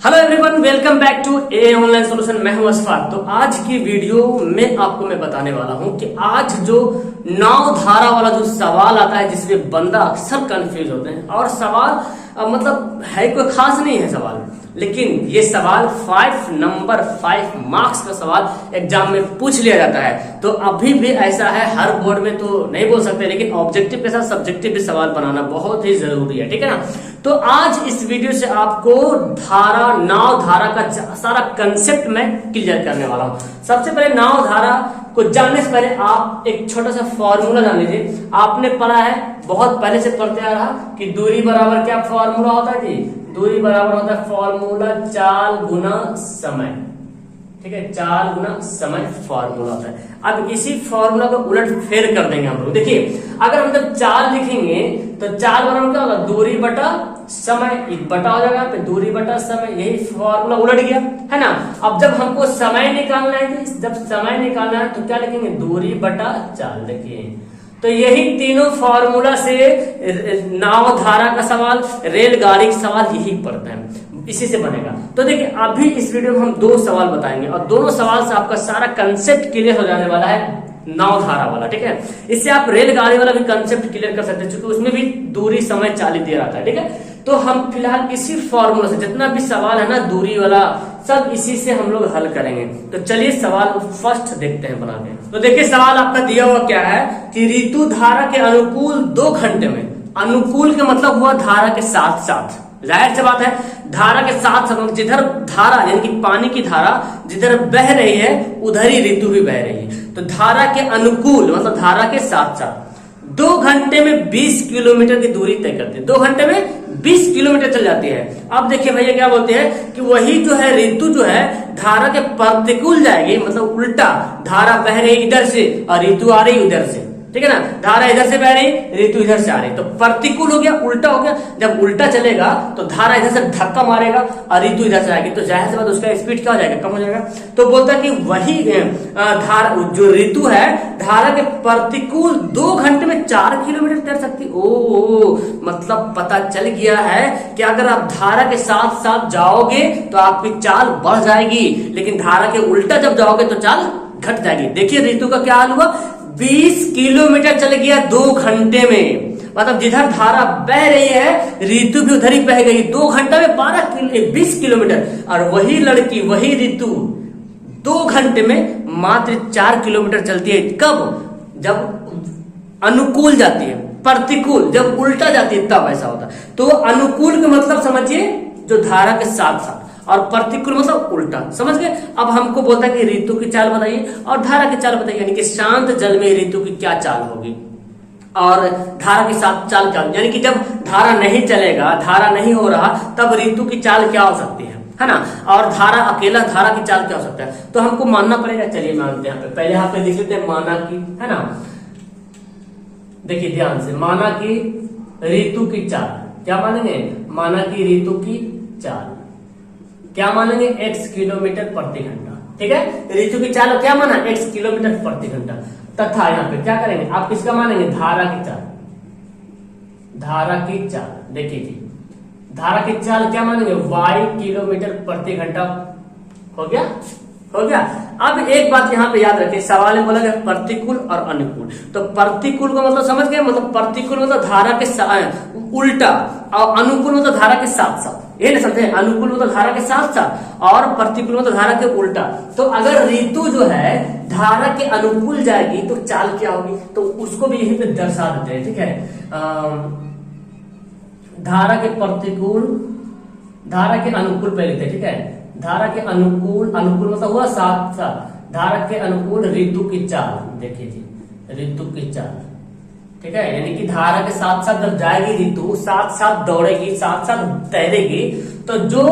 Hello everyone, welcome back to a online solution. मैं हूं अशफाक। तो आज की वीडियो में आपको मैं बताने वाला हूं कि आज जो नाव धारा वाला जो सवाल आता है जिसमें बंदा अक्सर कंफ्यूज होते हैं और सवाल मतलब है कोई खास नहीं है सवाल, लेकिन ये सवाल 5 मार्क्स का सवाल एग्जाम में पूछ लिया जाता है। तो अभी भी ऐसा है, हर बोर्ड में तो नहीं बोल सकते, लेकिन ऑब्जेक्टिव के साथ सब्जेक्टिव भी सवाल बनाना बहुत ही जरूरी है, ठीक है ना। तो आज इस वीडियो से आपको नाव धारा का सारा कंसेप्ट मैं क्लियर करने वाला हूं। सबसे पहले नाव धारा को जानने से पहले आप एक छोटा सा फॉर्मूला जान लीजिए। आपने पढ़ा है, बहुत पहले से पढ़ते आ रहा कि दूरी बराबर क्या फॉर्मूला होता है जी? दूरी बराबर होता है फॉर्मूला चाल गुना समय, ठीक है। चाल गुना समय फॉर्मूला होता है। अब इसी फॉर्मूला को उलट फेर कर देंगे हम लोग। देखिए, अगर हम जब चाल लिखेंगे तो चाल बराबर क्या होगा? दूरी बटा समय, एक बटा हो जाएगा पे दूरी बटा समय, यही फॉर्मूला उलट गया, है ना। अब जब हमको समय निकालना है, जब समय निकालना है तो क्या लिखेंगे? दूरी बटा चाल। देखिए, तो यही तीनों फॉर्मूला से नाव धारा का सवाल, रेलगाड़ी का सवाल यही पढ़ते हैं, इसी से बनेगा। तो देखिए, अभी इस वीडियो में हम दो सवाल बताएंगे और दोनों सवाल से आपका सारा कंसेप्ट क्लियर हो जाने वाला है, नाव धारा वाला, ठीक है। इससे आप रेलगाड़ी वाला भी कंसेप्ट क्लियर कर सकते हैं, क्योंकि उसमें भी दूरी समय चाल दिया रहता है, ठीक है। तो हम फिलहाल इसी फॉर्मूला से जितना भी सवाल है ना दूरी वाला, सब इसी से हम लोग हल करेंगे। तो चलिए सवाल फर्स्ट देखते हैं बना के। तो देखिए, सवाल आपका दिया हुआ क्या है कि ऋतु धारा के अनुकूल 2 घंटे में, अनुकूल के मतलब हुआ धारा के साथ साथ, जाहिर सी बात है धारा के साथ साथ, जिधर धारा यानी कि पानी की धारा जिधर बह रही है उधर ही ऋतु भी बह रही है। तो धारा के अनुकूल मतलब धारा के साथ साथ 2 घंटे में 20 किलोमीटर की दूरी तय करते हैं। 2 घंटे में 20 किलोमीटर चल जाती है। अब देखिए भैया क्या बोलते हैं कि वही जो है ऋतु जो है धारा के प्रतिकूल जाएगी, मतलब उल्टा, धारा बह रही इधर से और ऋतु आ रही उधर से, ठीक है ना। धारा इधर से बह रही, ऋतु इधर से आ रही, तो प्रतिकूल हो गया, उल्टा हो गया। जब उल्टा चलेगा तो धारा इधर से धक्का मारेगा और ऋतु इधर से आएगी, तो जाहिर सी बात उसका स्पीड क्या हो जाएगा? कम हो जाएगा। तो बोलता है कि वही धारा जो ऋतु है धारा के प्रतिकूल 2 घंटे में 4 किलोमीटर तैर सकती। ओ मतलब पता चल गया है कि अगर आप धारा के साथ साथ जाओगे तो आपकी चाल बढ़ जाएगी, लेकिन धारा के उल्टा जब जाओगे तो चाल घट जाएगी। देखिए ऋतु का क्या हाल हुआ, 20 किलोमीटर चल गया 2 घंटे में, मतलब जिधर धारा बह रही है ऋतु भी उधर ही बह गई। 2 घंटा में 20 किलोमीटर, और वही लड़की वही ऋतु 2 घंटे में मात्र 4 किलोमीटर चलती है। कब? जब अनुकूल जाती है, प्रतिकूल जब उल्टा जाती है तब ऐसा होता है। तो अनुकूल का मतलब समझिए जो धारा के साथ साथ, और प्रतिकूल मतलब उल्टा, समझ गए। अब हमको बोलता है कि ऋतु की चाल बताइए और धारा की चाल बताइए, यानी कि शांत जल में ऋतु की क्या चाल होगी और धारा के साथ चाल क्या, यानी कि जब धारा नहीं चलेगा, धारा नहीं हो रहा, तब ऋतु की चाल क्या हो सकती है ना। और धारा अकेला धारा की चाल क्या हो सकता है? तो हमको मानना पड़ेगा। चलिए मानते हैं। पहले यहाँ पे देख लेते हैं, माना की, है ना। देखिए ध्यान से, माना की ऋतु की चाल, क्या मानेंगे? माना की ऋतु की चाल क्या मानेंगे? x किलोमीटर प्रति घंटा, ठीक है। ऋतु की चाल क्या माना? x किलोमीटर प्रति घंटा। तथा यहाँ पे क्या करेंगे? आप किसका मानेंगे? धारा की चाल, धारा की चाल। देखिए जी, धारा की चाल क्या मानेंगे? y किलोमीटर प्रति घंटा। हो गया, हो गया। अब एक बात यहाँ पे याद रखिए, सवाल में बोला गया प्रतिकूल और अनुकूल। तो प्रतिकूल का मतलब समझ गए, मतलब प्रतिकूल मतलब धारा के उल्टा और अनुकूल मतलब धारा के साथ साथ, ये नहीं समझे। अनुकूल मतलब धारा के साथ साथ और प्रतिकूल मतलब धारा के उल्टा। तो अगर ऋतु जो है धारा के अनुकूल जाएगी तो चाल क्या होगी? तो उसको भी यहीं पे दर्शा देते हैं, ठीक है। धारा के प्रतिकूल, धारा के अनुकूल पे लिखते हैं, ठीक है। धारा के अनुकूल, अनुकूल मतलब हुआ साथ साथ, धारा के अनुकूल ऋतु की चाल। देखिए जी, ऋतु की चाल, ठीक है। यानी कि धारा के साथ साथ जब जाएगी ऋतु, साथ साथ दौड़ेगी, साथ साथ तैरेगी, तो जो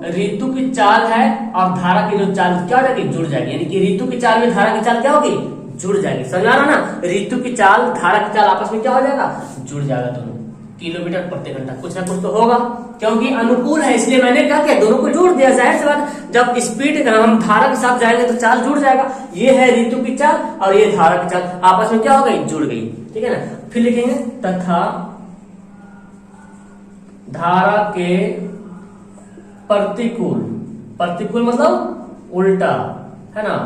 ऋतु की चाल है और धारा की जो चाल क्या हो जाएगी? जुड़ जाएगी। यानी कि ऋतु की चाल में धारा की चाल क्या होगी? जुड़ जाएगी। समझ आ रहा ना? ऋतु की चाल धारा की चाल आपस में क्या हो जाएगा? जुड़ जाएगा दोनों, किलोमीटर प्रति घंटा। कुछ ना कुछ तो होगा, क्योंकि अनुकूल है इसलिए मैंने क्या किया? दोनों को जोड़ दिया। जाहिर सी बात, जब स्पीड हम धारा के साथ जाएंगे तो चाल जुड़ जाएगा। ये है ऋतु की चाल और ये धारा की चाल, आपस में क्या हो गई? जुड़ गई, ठीक है ना। फिर लिखेंगे तथा धारा के प्रतिकूल, प्रतिकूल मतलब उल्टा, है ना,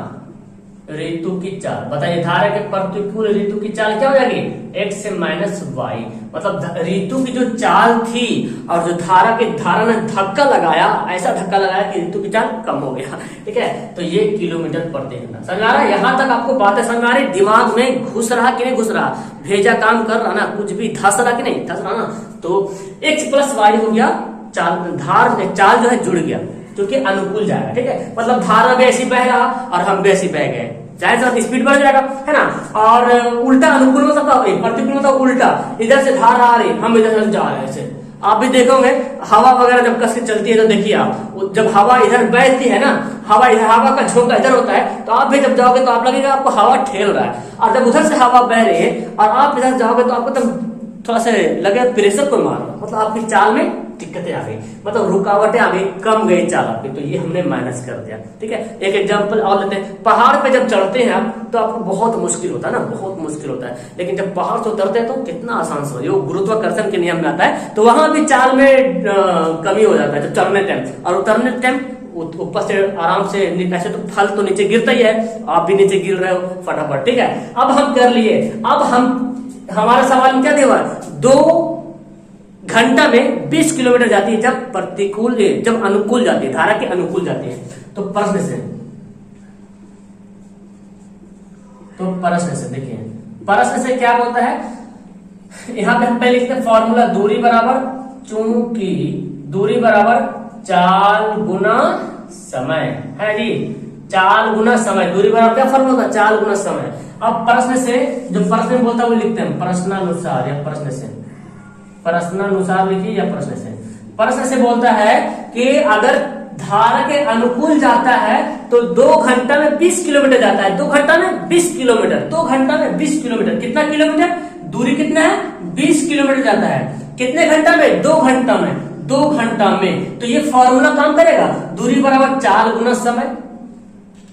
ऋतु की चाल। बताइए धारा के प्रतिकूल ऋतु की चाल क्या हो जाएगी, x माइनस वाई। मतलब ऋतु की जो चाल थी और जो धारा ने धक्का लगाया, ऐसा धक्का लगाया कि ऋतु की चाल कम हो गया। ठीक है, तो ये किलोमीटर प्रति घंटा। समझ आ रहा है, यहाँ तक आपको बातें समझ आ रही, दिमाग में घुस रहा कि नहीं घुस रहा, भेजा काम कर रहा ना, कुछ भी धस रहा कि नहीं धस रहा ना। तो x प्लस वाई हो गया, चाल जो है जुड़ गया, जो कि अनुकूल जाएगा। ठीक है, मतलब धारा भी ऐसी बह रहा और हम भी ऐसी बह गए, जाहिर सा स्पीड बढ़ जाएगा, है ना। और उल्टा अनुकूल मतलब प्रतिकूल मतलब उल्टा, इधर से धारा आ रही, हम इधर से जा रहे हैं ऐसे। आप भी देखोगे हवा वगैरह जब कस के चलती है तो देखिए आप, जब हवा इधर बहती है ना, हवा का झोंका इधर होता है, तो आप भी जब जाओगे तो आप लगेगा आपको हवा ठेल रहा है। और जब उधर से हवा बह रही है और आप इधर जाओगे तो आपको तब थोड़ा सा लगे प्रेशर को मार रहा, मतलब आपकी चाल में दिक्कतें आ गई, मतलब रुकावटें आ गई, कम गई चाल आपकी, तो ये हमने माइनस कर दिया। ठीक है, एक एग्जांपल और लेते हैं। पहाड़ पे जब चढ़ते हैं आप तो आपको बहुत मुश्किल होता है ना, बहुत मुश्किल होता है, लेकिन जब पहाड़ से उतरते हैं तो कितना आसान से, वो गुरुत्वाकर्षण के नियम में आता है, तो वहां भी चाल में कमी हो जाता है जब चढ़ने टाइम, और उतरने टाइम ऊपर से आराम से, ऐसे तो फल तो नीचे गिरता ही है, आप भी नीचे गिर रहे हो फटाफट। ठीक है, अब हम कर लिए, अब हमारा सवाल में क्या दिया, 2 घंटा में 20 किलोमीटर जाती है जब अनुकूल जाती है, धारा के अनुकूल जाती है। तो प्रश्न से देखिए, प्रश्न से क्या बोलता है, यहां पे हम पहले लिखते हैं फॉर्मूला, दूरी बराबर, चूंकि दूरी बराबर चाल गुना समय, है जी, चाल गुना समय, दूरी बराबर क्या फॉर्मूला होता है, चाल गुना समय। अब प्रश्न से, जो प्रश्न में बोलता है वो लिखते हैं प्रश्नानुसार, या प्रश्नानुसार लिखिए, या प्रश्न से बोलता है कि अगर धारा के अनुकूल जाता है तो 2 घंटा में 20 किलोमीटर जाता है, 2 घंटा में 20 किलोमीटर, 2 घंटा में 20 किलोमीटर, कितना किलोमीटर, दूरी कितना है, 20 किलोमीटर जाता है, कितने घंटा में, 2 घंटा में, 2 घंटा में। तो ये फॉर्मूला काम करेगा, दूरी बराबर चाल गुना समय,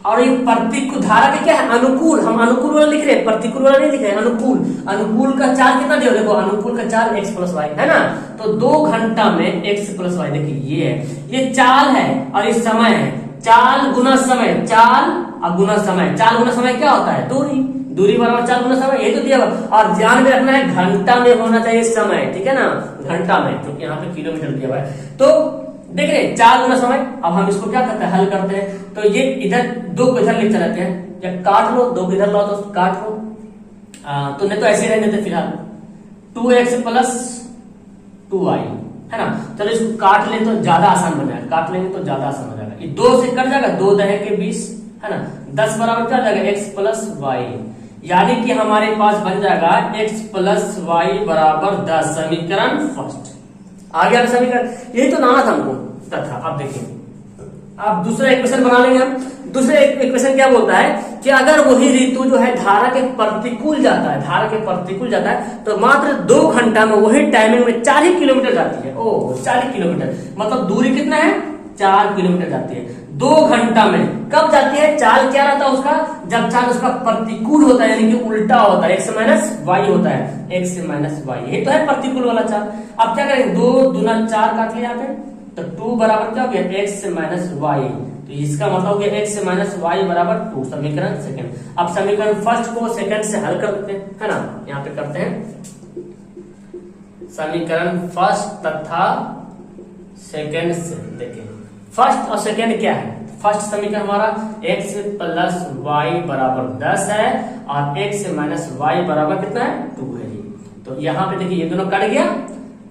और ये प्रतिकूल धारा के क्या है, अनुकूल, हम अनुकूल वाला लिख रहे हैं, प्रतिकूल वाला नहीं लिख रहे हैं, अनुकूल का चाल कितना दिया, देखो अनुकूल का चाल x प्लस वाई है ना, तो 2 घंटा में x प्लस वाई, देखिए ये है, ये चाल है और ये समय है, चाल गुना समय, चाल और गुना समय, चाल गुना समय क्या होता है, दूरी बराबर चाल गुना समय, ये तो दिया। और ध्यान में रखना है घंटा में होना चाहिए समय, ठीक है ना, घंटा में, क्योंकि यहाँ पे किलोमीटर दिया हुआ है। तो देख रहे चाल गुना समय, अब हम इसको क्या करते हैं, हल करते हैं। तो ये इधर 2 को इधर लिखते रहते हैं, या काट लो, 2 को इधर लो तो काट लो, तो नहीं तो ऐसे रहने देते फिलहाल, 2x प्लस 2y, है ना। चलो इसको काट ले तो ज्यादा आसान बन जाएगा, काट लेंगे तो ज्यादा आसान हो जाएगा, ये 2 से कट जाएगा, 2 दहे के 20, है ना, 10 बराबर क्या जाएगा, x प्लस वाई, यानी कि हमारे पास बन जाएगा x प्लस वाई बराबर 10, समीकरण फर्स्ट आ गया समीकरण, यही तो नाना था हमको तथा। अब देखिए, अब दूसरा इक्वेशन बना लेंगे हम। दूसरा इक्वेशन क्या बोलता है कि अगर वही ऋतु जो है धारा के प्रतिकूल जाता है, तो मात्र 2 घंटा में वही टाइमिंग में 40 किलोमीटर जाती है। 40 किलोमीटर मतलब दूरी कितना है, 4 किलोमीटर जाती है 2 घंटा में। कब जाती है, चाल क्या रहता है उसका, जब चाल उसका प्रतिकूल होता है, यानी कि उल्टा होता है, x माइनस वाई होता है, x माइनस वाई, ये तो है प्रतिकूल वाला चाल। अब क्या करेंगे, 2 दूना 4 काट लिया यहाँ पे, तो 2 बराबर क्या हो गया, x माइनस वाई, तो इसका मतलब हो गया x माइनस वाई बराबर 2, समीकरण सेकंड। अब समीकरण फर्स्ट को सेकंड से हल कर देते हैं, है ना, यहाँ पे करते हैं समीकरण फर्स्ट तथा सेकंड से। देखिए फर्स्ट और सेकंड क्या है, फर्स्ट समीकरण हमारा x प्लस वाई बराबर 10 है और x माइनस वाई बराबर कितना है, 2 है जी। तो यहाँ पे देखिए ये दोनों कट गया,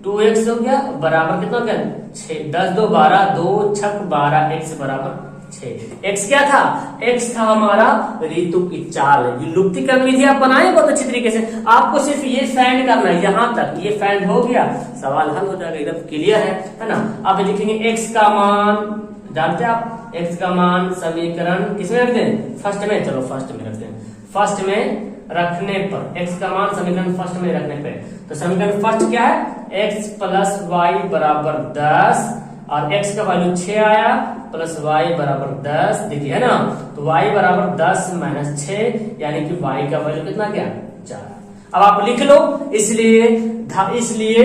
2x हो गया बराबर कितना हो गया, 6, 10 2 12, 2 6 12, x बराबर 6। x क्या था, x था हमारा ऋतु की चाल। विलुप्तीकरण विधि आप बनाए बहुत अच्छी तरीके से, आपको सिर्फ ये फाइंड करना है, यहाँ तक ये फाइंड हो गया, सवाल हल हो जाएगा, एकदम क्लियर है ना। अब लिखेंगे x का मान, जानते हैं आप x का मान समीकरण किसमें रखते हैं, फर्स्ट में, चलो फर्स्ट में रखते हैं, फर्स्ट में रखने पर x का मान समीकरण फर्स्ट में रखने पे, तो समीकरण फर्स्ट क्या है, x प्लस वाई बराबर 10 और x का वैल्यू 6 आया प्लस y बराबर 10, देखिए है ना, तो y बराबर 10 माइनस 6, यानी कि y का वैल्यू कितना गया, 4। अब आप लिख लो, इसलिए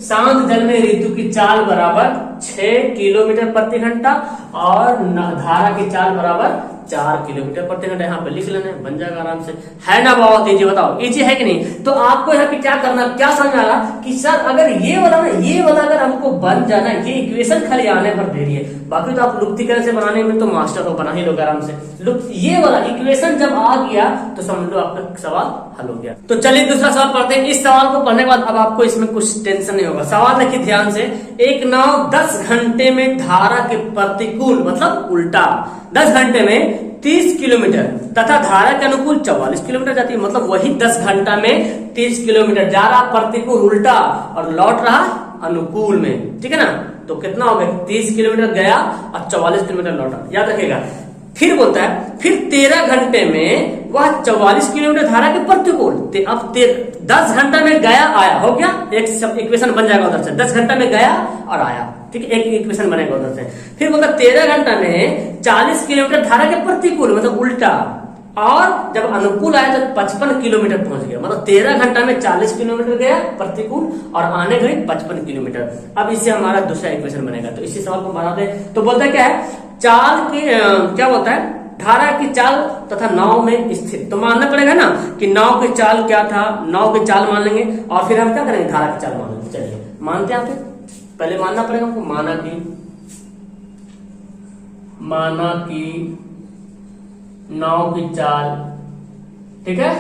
शांत जल में ऋतु की चाल बराबर 6 किलोमीटर प्रति घंटा और धारा की चाल बराबर 4 किलोमीटर प्रति घंटा। यहाँ पे लिख लेना, बन जाएगा आराम से। है ना बहुत इजी, बताओ इजी है कि नहीं। तो आपको यहाँ पे क्या करना, क्या समझ आ रहा कि सर अगर ये वाला ना, ये वाला अगर हमको बन जाना, ये इक्वेशन खाली आने पर देरी है, बाकी तो आप लुप्तीकरण से बनाने में तो मास्टर हो, बना ही लोग आराम से। ये वाला इक्वेशन जब आ गया तो समझ लो आपका सवाल हल हो गया। तो चलिए दूसरा सवाल पढ़ते हैं। इस सवाल को पढ़ने के बाद अब आपको इसमें कुछ टेंशन नहीं होगा। सवाल देखिए ध्यान से, एक नाव 10 घंटे में धारा के प्रतिकूल मतलब उल्टा 10 घंटे में 30 किलोमीटर तथा धारा के अनुकूल 44 किलोमीटर जाती है। मतलब वही 10 घंटा में 30 किलोमीटर जा रहा प्रतिकूल उल्टा और लौट रहा अनुकूल में, ठीक है ना। तो कितना हो गया, 30 किलोमीटर गया और 44 किलोमीटर लौटा, याद रखेगा। फिर बोलता है फिर 13 घंटे में वह 44 किलोमीटर धारा के प्रतिकूल। अब 10 घंटा में गया आया, हो गया एक इक्वेशन बन जाएगा उधर से। 10 घंटा में गया और आया, ठीक है, एक इक्वेशन बनेगा उधर से। फिर बोलता 13 घंटा में 40 किलोमीटर धारा के प्रतिकूल मतलब उल्टा, और जब अनुकूल आया तो 55 किलोमीटर पहुंच गया। मतलब 13 घंटा में 40 किलोमीटर गया प्रतिकूल और आने गए 55 किलोमीटर। अब इससे हमारा दूसरा इक्वेशन बनेगा। तो इसी सवाल को बनाते हैं। तो बोलता है क्या है, चाल के क्या बोलता है, धारा की चाल तथा नाव में स्थित। तो मानना पड़ेगा ना कि नाव की चाल क्या था, नाव की चाल मान लेंगे और फिर हम क्या करेंगे, धारा की चाल मान लेंगे। चलिए मानते हैं, पहले मानना पड़ेगा हमको, माना की नाव की चाल, ठीक है,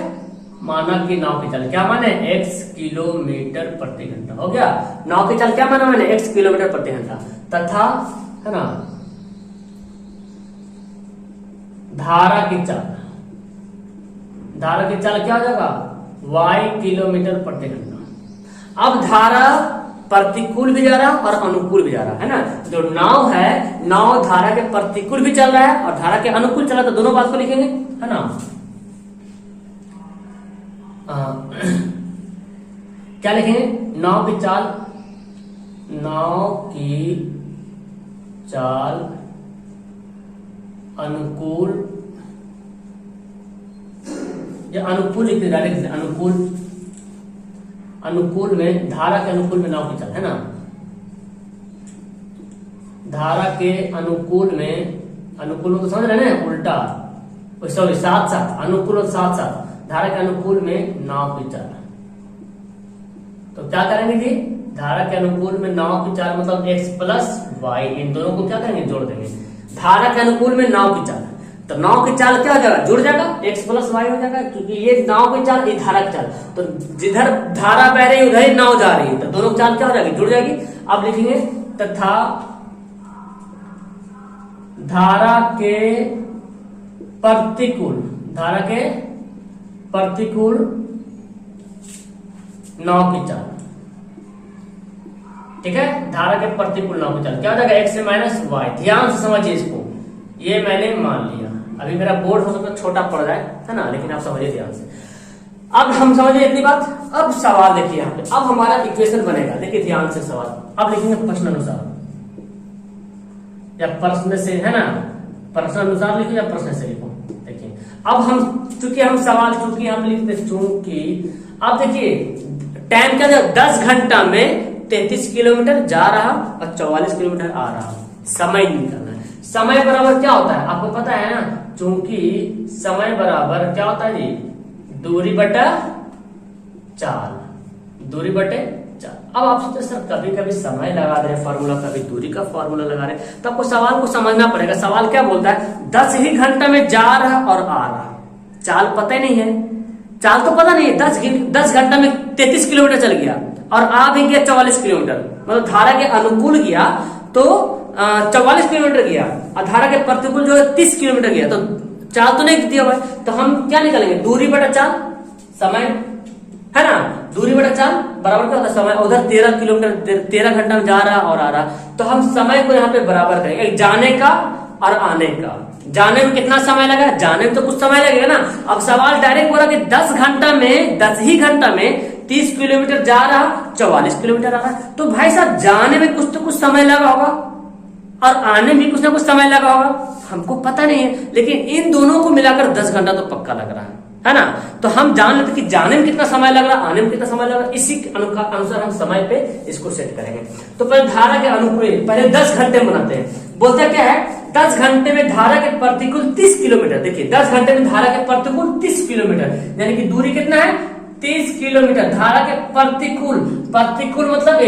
माना की नाव की चाल क्या माने, x किलोमीटर प्रति घंटा। हो गया, नाव की चाल क्या माना मैंने, x किलोमीटर प्रति घंटा, तथा है ना धारा की चाल, धारा की चाल क्या हो जाएगा, y किलोमीटर प्रति घंटा। अब धारा प्रतिकूल भी जा रहा और अनुकूल भी जा रहा है ना। जो नाव है, नाव धारा के प्रतिकूल भी चल रहा है और धारा के अनुकूल चल रहा है, तो दोनों बात को लिखेंगे, है ना। क्या लिखेंगे, नाव की चाल, नाव की चाल अनुकूल, या अनुकूल लिखते डायरेक्ट, अनुकूल, अनुकूल में धारा के अनुकूल में नाव की चाल, है ना। धारा के अनुकूल में, अनुकूल में तो समझ रहे हैं ना, उल्टा, सॉरी साथ साथ, अनुकूल और साथ साथ धारा के अनुकूल में नाव की चाल। तो क्या करेंगे जी, धारा के अनुकूल में नाव की चाल मतलब x प्लस वाई, इन दोनों को क्या करेंगे, जोड़ देंगे। धारा के अनुकूल में नाव की चाल, तो नाव की चाल क्या हो जाएगा, जुड़ जाएगा, x प्लस वाई हो जाएगा, क्योंकि ये नाव की चाल, ये धारा की चाल। तो जिधर धारा बह रही उधर ही नाव जा रही है, तो दोनों चाल क्या हो जाएगी, जुड़ जाएगी। अब लिखेंगे तथा धारा के प्रतिकूल, धारा के प्रतिकूल नाव की चाल, ठीक है, धारा के प्रतिकूल नाव की चाल क्या हो जाएगा, x माइनस वाई। ध्यान से समझिए इसको, ये मैंने मान लिया। अभी मेरा बोर्ड हो सकता है छोटा पड़ जाए, है ना, लेकिन आप समझिए ध्यान से। अब हम समझिए इतनी बात। अब सवाल देखिए यहाँ पे, अब हमारा इक्वेशन बनेगा, देखिए ध्यान से सवाल। अब लिखेंगे प्रश्न अनुसार या प्रश्न से, है ना, प्रश्न अनुसार लिखो या प्रश्न से लिखो। देखिए अब हम चूंकि हम सवाल चूंकि यहाँ पे लिखते चूंकि, अब देखिए टाइम क्या, 10 घंटा में 33 किलोमीटर जा रहा और 44 किलोमीटर आ रहा। समय निकालना है। समय बराबर क्या होता है आपको पता है ना, चूंकि समय बराबर क्या होता है जी, दूरी बटा चाल, दूरी बटे चाल। अब आप सोचते सर कभी कभी समय लगा दे रहे फॉर्मूला, कभी दूरी का फॉर्मूला लगा रहे, तो आपको सवाल को समझना पड़ेगा। सवाल क्या बोलता है, 10 ही घंटा में जा रहा और आ रहा, चाल पता ही नहीं है, चाल तो पता नहीं है। 10 घंटा में 33 किलोमीटर चल गया और आ भी गया 44 किलोमीटर, मतलब धारा के अनुकूल गया तो 44 किलोमीटर गया और धारा के प्रतिकूल जो है 30 किलोमीटर गया, तो चाल तो नहीं दिया हुआ है। तो हम क्या निकालेंगे, दूरी बटा चाल, समय, है ना, दूरी बटा चाल बराबर क्या होता है समय। उधर 13 किलोमीटर 13 घंटा में जा रहा और आ रहा, तो हम समय को यहाँ पे बराबर करेंगे, जाने का और आने का। जाने में कितना समय लगा, जाने में तो कुछ समय लगेगा ना। अब सवाल डायरेक्ट बोला कि 10 घंटा में, 10 ही घंटा में 30 किलोमीटर जा रहा, 44 किलोमीटर आ रहा, तो भाई साहब जाने में कुछ तो कुछ समय लगा होगा और आने में कुछ ना कुछ समय लगा होगा, हमको पता नहीं है, लेकिन इन दोनों को मिलाकर 10 घंटा तो पक्का लग रहा है ना। तो हम जान लेते कि जाने में कितना समय लग रहा, आने में कितना समय लग रहा, इसी के अनुसार हम समय पे इसको सेट करेंगे। तो पहले धारा के अनुकूल पहले 10 घंटे में बनाते हैं। बोलता क्या है, 10 घंटे में धारा के प्रतिकूल 30 किलोमीटर। देखिए 10 घंटे में धारा के प्रतिकूल 30 किलोमीटर, यानी कि दूरी कितना है 30 किलोमीटर। धारा के प्रतिकूल, प्रतिकूल मतलब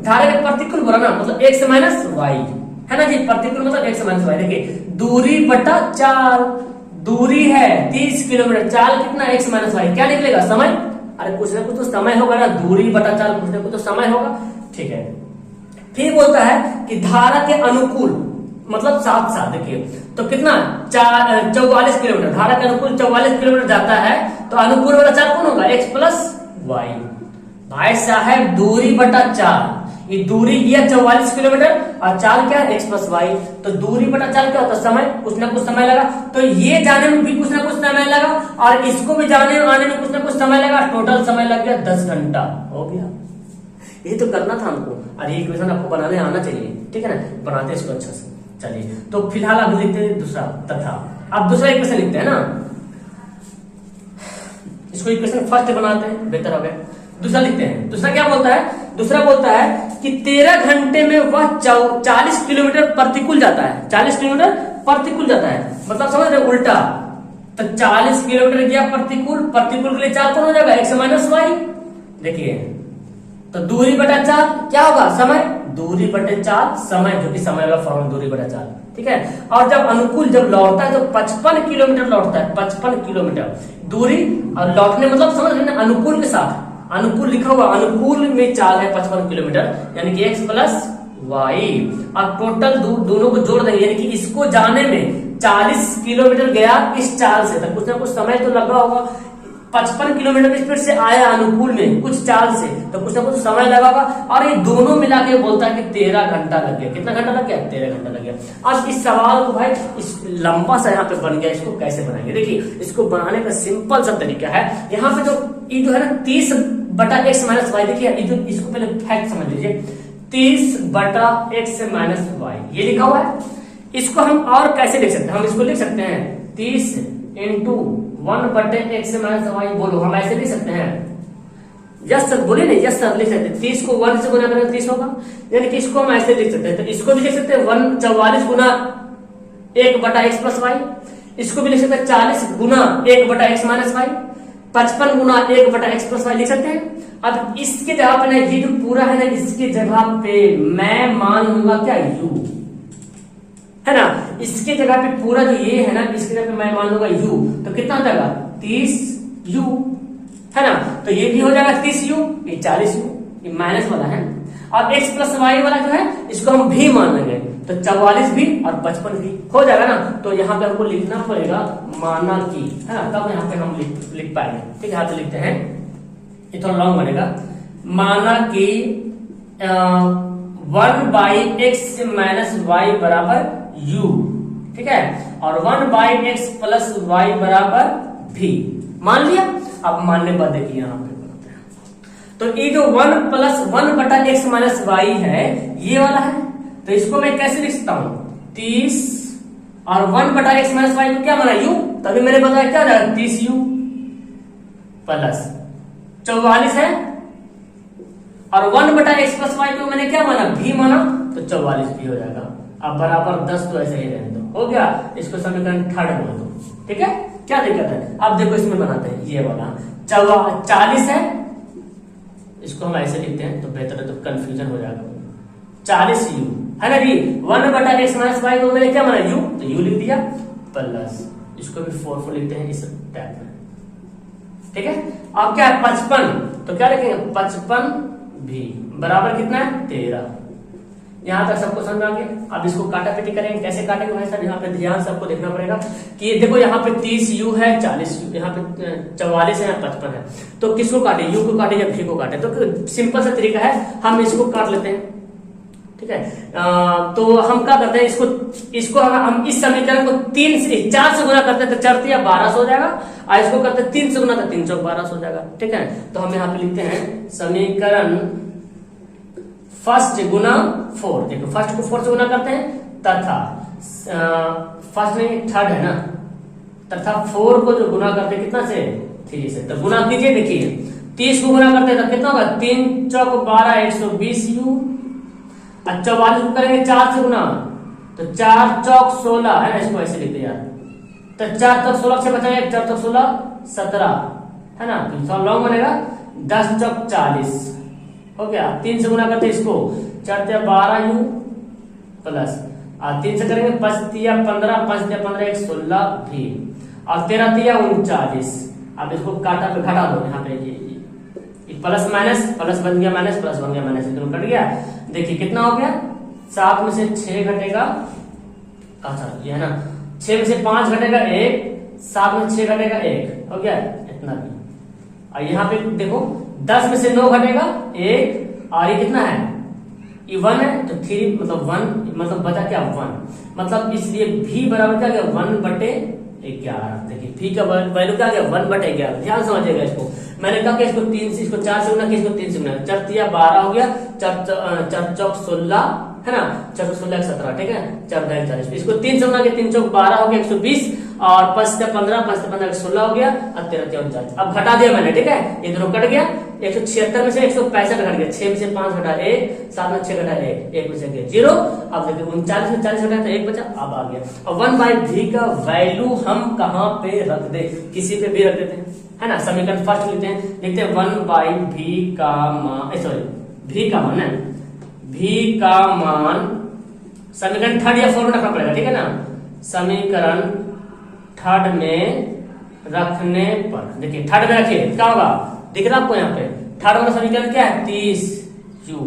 धारा के प्रतिकूल बोला ना, मतलब x से माइनस वाई है ना जी, प्रतिकूल मतलब x से माइनस वाई। देखिए दूरी बटा चाल, दूरी है 30 किलोमीटर, चाल कितना x माइनस वाई, क्या निकलेगा समय। अरे कुछ ना कुछ तो समय होगा ना, दूरी बटा चाल, कुछ ना कुछ तो समय होगा, ठीक है। फिर बोलता है कि धारा के अनुकूल मतलब साथ साथ, देखिए तो कितना 44 किलोमीटर, धारा के अनुकूल 44 किलोमीटर जाता है, तो अनुकूल वाला चाल कौन होगा x प्लस वाई। भाई साहब दूरी बटा चाल, ये दूरी दिया 44 किलोमीटर और चाल क्या है x प्लस वाई, तो दूरी बटा चाल क्या होता है समय, कुछ ना कुछ समय लगा, तो ये जाने में भी कुछ ना कुछ समय लगा और इसको भी जाने में आने में कुछ ना कुछ समय लगा, टोटल समय लग गया 10 घंटा हो गया। ये तो करना था हमको, और ये इक्वेशन आपको बनाने आना चाहिए, ठीक है ना, बनाते इसको अच्छा से। चलिए तो फिलहाल आप लिखते हैं दूसरा, तथा अब दूसरा इक्वेशन लिखते हैं ना, इसको इक्वेशन फर्स्ट बनाते हैं, बेहतर हो गया। दूसरा लिखते हैं, दूसरा क्या बोलता है, दूसरा बोलता है कि 13 घंटे में वह 40 किलोमीटर प्रतिकूल जाता है, 40 किलोमीटर प्रतिकूल जाता है, मतलब समझ रहे उल्टा, तो 40 किलोमीटर गया प्रतिकूल, प्रतिकूल के लिए चाल कौन हो जाएगा x माइनस वाई। देखिए तो दूरी बटा चाल क्या होगा समय, दूरी बटे चाल समय, जो कि समय वाला फॉर्म दूरी बटा चाल, ठीक है। और जब अनुकूल जब लौटता है तो 55 किलोमीटर लौटता है, 55 किलोमीटर दूरी, और लौटने मतलब समझ रहे ना अनुकूल के साथ, अनुकूल लिखा हुआ, अनुकूल में चाल है 55 किलोमीटर, यानी कि x प्लस वाई, और टोटल दोनों को जोड़ देंगे, यानी कि इसको जाने में 40 किलोमीटर गया इस चाल से, तो कुछ ना कुछ समय तो लगा होगा, 55 किलोमीटर की स्पीड से आया अनुकूल में कुछ चाल से, तो कुछ ना कुछ समय लगा होगा, और ये दोनों मिला के बोलता है कि 13 घंटा लग गया। कितना घंटा लग गया, 13 घंटा लग गया। अब इस सवाल को भाई इस लंबा सा यहाँ पे बन गया, इसको कैसे बनाएंगे, देखिए इसको बनाने का सिंपल सा तरीका है, यहाँ पे ये जो है ना 30 बटा x माइनस वाई, देखिए इसको पहले फैक्ट समझ लीजिए, 30 बटा x माइनस वाई ये लिखा हुआ है, इसको हम और कैसे लिख सकते हैं, हम इसको लिख सकते हैं 30 इंटू 1 बटे x माइनस वाई, बोलो हम ऐसे लिख सकते हैं, यस सर बोलिए नहीं, यस सर लिख सकते हैं, 30 को 1 से गुना करें 30 होगा, यानी कि इसको हम ऐसे लिख सकते हैं, तो इसको भी लिख सकते हैं 44 गुना 1 बटा x प्लस वाई, इसको भी लिख सकते हैं 40 गुना 1 बटा x माइनस वाई, 55 गुना 1 बटा x प्लस वाई लिख सकते हैं। अब इसके जगह पे ना ये जो पूरा है ना, इसके जगह पे मैं मान लूंगा क्या u, है ना, इसके जगह पे पूरा जो ये है ना, इसके जगह पे मैं मान लूंगा u, तो कितना हो जाएगा 30u, है ना, तो ये भी हो जाएगा 30u, ये 40u, ये माइनस वाला है, और x प्लस वाई वाला जो है इसको हम भी मान लेंगे, तो 44 भी और 55 भी हो जाएगा ना। तो यहाँ पे हमको लिखना पड़ेगा माना कि, है ना, तब यहाँ पे हम लिख पाएंगे, ठीक है। यहाँ पे लिखते हैं, ये थोड़ा लॉन्ग बनेगा, माना कि 1 बाई एक्स माइनस वाई बराबर u, ठीक है, और 1 बाई एक्स प्लस वाई बराबर भी मान लिया। अब मानने के बाद देखिए यहाँ पे बनाते हैं, तो ये जो 1 बटा एक्स माइनस वाई है ये वाला है, तो इसको मैं कैसे लिख सकता हूं 30 और 1 बटा एक्स माइनस वाई को क्या माना u, तभी मैंने बताया क्या जाएगा 30u प्लस 44 है, और 1 बटा एक्स प्लस वाई को मैंने क्या माना भी माना, तो 44 भी हो जाएगा। अब बराबर 10 तो ऐसे ही रहने दो, हो गया, इसको समीकरण 3 बोल दो, ठीक है, क्या दिक्कत है। अब देखो इसमें बनाते हैं, ये वाला 40 है, इसको हम ऐसे लिखते हैं तो बेहतर है, तो कंफ्यूजन हो जाएगा, 40u है ना जी, 1 बटा एक्स माइनस वाई को मैंने क्या माना u, तो u लिख दिया, प्लस इसको भी 4 लिखते हैं इस टाइप में, ठीक है। अब क्या है 55, तो क्या लिखेंगे 55 भी बराबर कितना है 13। यहां तक सबको समझ आ गया। अब इसको काटा पीटी करेंगे, कैसे काटेंगे भाई साहब, यहाँ पे ध्यान से आपको देखना पड़ेगा कि देखो यहाँ पे 30u है, 40u, यहाँ पे 44 है, 55 है, तो किसको काटे, u को काटे या v को काटे, तो सिंपल सा तरीका है, हम इसको काट लेते हैं, ठीक है। तो हम क्या करते हैं, इसको हम इस समीकरण को 4 से गुना करते हैं तो 4 या 12 हो जाएगा, और इसको करते हैं 3 से गुना तो 3 12 हो जाएगा, ठीक है। तो हम यहाँ पे लिखते हैं समीकरण फर्स्ट गुना 4, देखो फर्स्ट को 4 से गुना करते हैं, तथा फर्स्ट में 3rd है ना, तथा 4 को जो गुना करते हैं कितना से 3 से। तो गुना कीजिए, देखिए 30 को गुना करते हैं तो कितना होगा, 3 चौक 12 120 यू। और 44 को करेंगे 4 से गुना तो 4 चौक 16 है ना, इसको ऐसे लिखते यार। तो 4 चौक 16 से बचाएंगे, 4 चौक 16 17 है ना, तो थोड़ा लॉन्ग बनेगा। 10 चौक 40 हो गया। 3 से गुना करते इसको, 4 12 यू प्लस, और 3 से करेंगे 5 तिया 15, 5 तिया 15 1 16 भी, और 13 तिया 39। अब इसको काटा पे घटा दो, यहाँ पे ये प्लस माइनस प्लस बन गया माइनस, प्लस बन गया माइनस, दोनों कट गया। देखिए कितना हो गया, 7 में से 6 घटेगा, अच्छा ये है ना, 6 में से 5 घटेगा 1, 7 में 6 घटेगा 1, हो गया इतना भी। और यहाँ पे देखो 10 में से 9 घटेगा 1, और ये कितना है, ये 1 है तो 3 मतलब 1 मतलब बचा क्या 1, मतलब इसलिए भी बराबर क्या गया 1/11। देखिए भी का वैल्यू क्या गया 1/11। ध्यान समझिएगा इसको, मैंने कहा कि इसको 3 से, इसको 4 से गुना किया, इसको 3 से गुना, 4 तिया 12 हो गया, 4 चौक 16 है ना, 4 16 17 ठीक है, 4 10 40। इसको 3 से गुना किया, 3 चौक 12 हो गया 120, और 5 से 15 5 से 15 16 हो गया, और 13 39। अब घटा दिया मैंने, ठीक है, ये दोनों कट गया। 176 में से 165 घट गया, 6 में से 5 घटा 1, 7 में 6 घटा 1, 1 में से गया 0। अब देखिए 39 में 40 घटा तो 1 बचा, अब आ गया। अब 1/v का वैल्यू हम कहाँ पे रख दे, किसी पे भी रख देते हैं है ना। समीकरण फर्स्ट लिखते हैं, लिखते हैं 1/v का मान, सॉरी v का मान है, v का मान समीकरण थर्ड या फोर्थ में रखना पड़ेगा, ठीक है ना। समीकरण थर्ड में रखने पर, देखिए थर्ड में रखिए, क्या होगा दिख रहा आपको यहाँ पे, थर्ड वाला समीकरण क्या है 30 u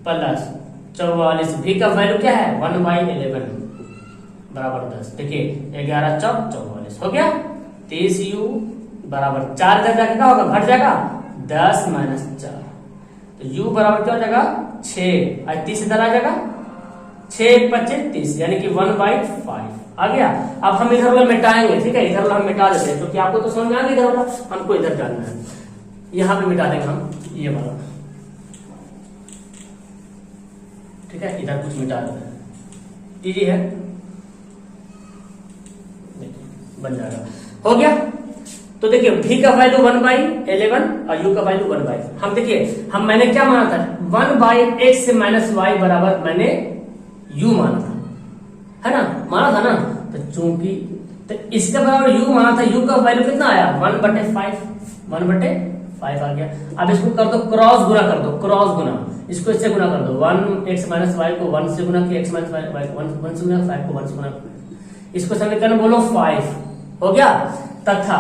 प्लस 44, v का वैल्यू क्या है 1/11 बराबर 10। देखिए 11 चौक 44 हो गया, 30 u बराबर 4 जाके क्या होगा, घट जाएगा 10 माइनस 4, तो u बराबर क्या हो जाएगा 6, और 30 इधर आ जाएगा 6 25 30, यानी कि 1/5 आ गया। अब हम इधर वाला मिटाएंगे, ठीक है, इधर वाला हम मिटा देते हैं क्योंकि आपको तो समझ में आ गया, इधर वाला हमको इधर जानना है, यहाँ पे मिटा देंगे हम ये वाला, ठीक है, इधर कुछ मिटा देते हैं, इजी है, बन जाएगा, हो गया। तो देखिए v का वैल्यू 1/11 और u का वैल्यू 1/5। हम देखिए मैंने क्या माना था 1/x से माइनस y बराबर मैंने u माना था, है ना, माना था ना। तो चूंकि तो इसके बराबर u माना था, u का वैल्यू कितना आया 1/5 आ गया। अब इसको कर दो क्रॉस गुना, कर दो क्रॉस गुना, इसको इससे गुना कर दो, 1x माइनस y को 1 से गुना किया, x माइनस y 1 से गुना, 5 को 1 से गुना, इसको समीकरण बोलो 5 हो गया। तथा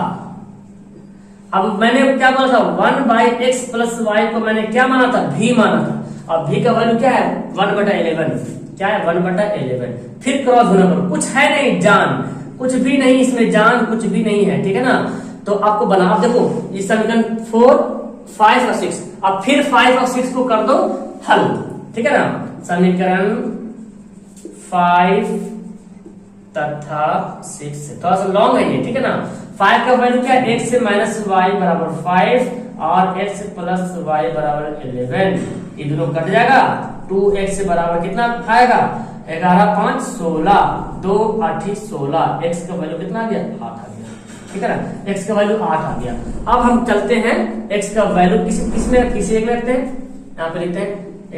अब मैंने क्या माना था 1/x प्लस y को मैंने क्या माना था v माना था, अब v का वैल्यू क्या है 1/11, क्या है 1/11। फिर क्रॉस गुना करो, कुछ है नहीं जान, कुछ भी नहीं इसमें जान, कुछ भी नहीं है, ठीक है ना। तो आपको बना, आप देखो ये समीकरण 4 5 और 6, अब फिर 5 और 6 को कर दो हल, ठीक है ना। समीकरण 5 तथा 6 से थोड़ा सा लॉन्ग है ये, ठीक है ना। 5 का वैल्यू क्या है, x से माइनस y बराबर 5 और x प्लस y बराबर 11, ये दोनों कट जाएगा, 2x से बराबर कितना आएगा 11 5 16, 2 8 16, x का वैल्यू कितना आ गया 8 आ गया, ठीक है ना, x का वैल्यू 8 आ गया। अब हम चलते हैं x का वैल्यू किस एक में रखते हैं, यहाँ पे लिखते हैं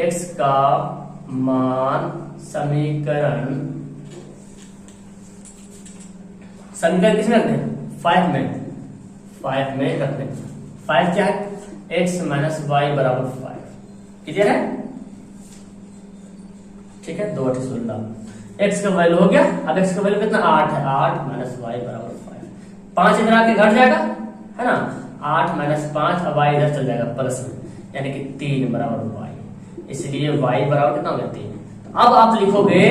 x का मान समीकरण किस में रखते हैं 5 में रखते हैं। 5 क्या है x माइनस y बराबर 5, क्लियर है, ठीक है, 2 8 16, x का वैल्यू हो गया। अब x का वैल्यू कितना 8 है, 8 माइनस y बराबर 5, 5 इधर आके घट जाएगा, है ना, 8 माइनस 5, अब y इधर चल जाएगा प्लस में, यानी कि 3 बराबर y, इसलिए y बराबर कितना हो गया 3। तो अब आप लिखोगे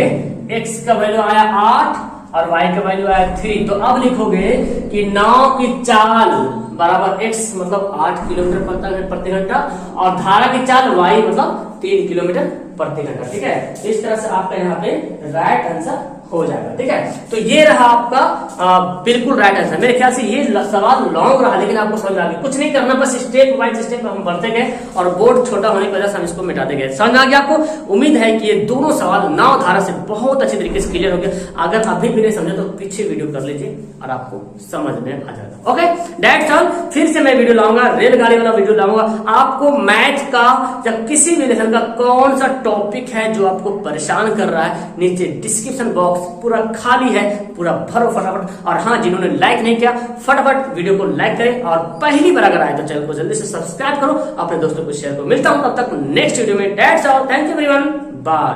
x का वैल्यू आया 8 और y का वैल्यू आया 3, तो अब लिखोगे कि नाव की चाल बराबर x मतलब 8 किलोमीटर प्रति घंटा और धारा की चाल y मतलब 3 किलोमीटर प्रति घंटा, ठीक है। इस तरह से आपका यहाँ पे राइट आंसर हो जाएगा। ठीक है, तो ये रहा आपका बिल्कुल राइट आंसर। मेरे ख्याल से ये सवाल लॉन्ग रहा, लेकिन आपको समझ आ गया। कुछ नहीं करना, बस स्टेप बाय स्टेप हम बढ़ते गए और बोर्ड छोटा होने की वजह से हम इसको मिटाते गए। समझ आ गया आपको? उम्मीद है कि ये दोनों सवाल नाव धारा से बहुत अच्छे तरीके से क्लियर हो गया। अगर अभी भी नहीं समझे तो पीछे वीडियो कर लीजिए और आपको समझ में आ जाएगा। Okay, that's all. फिर से मैं वीडियो लाऊंगा, रेलगाड़ी वाला वीडियो लाऊंगा। आपको मैथ का या किसी भी लेसन का कौन सा टॉपिक है जो आपको परेशान कर रहा है, नीचे डिस्क्रिप्शन बॉक्स पूरा खाली है, पूरा भरो फटाफट। और हाँ, जिन्होंने लाइक नहीं किया फटाफट वीडियो को लाइक करें और पहली बार अगर आए तो चैनल को जल्दी से सब्सक्राइब करो, अपने दोस्तों को शेयर करो। मिलता हूं तब तक नेक्स्ट वीडियो में। That's all, thank you everyone, bye.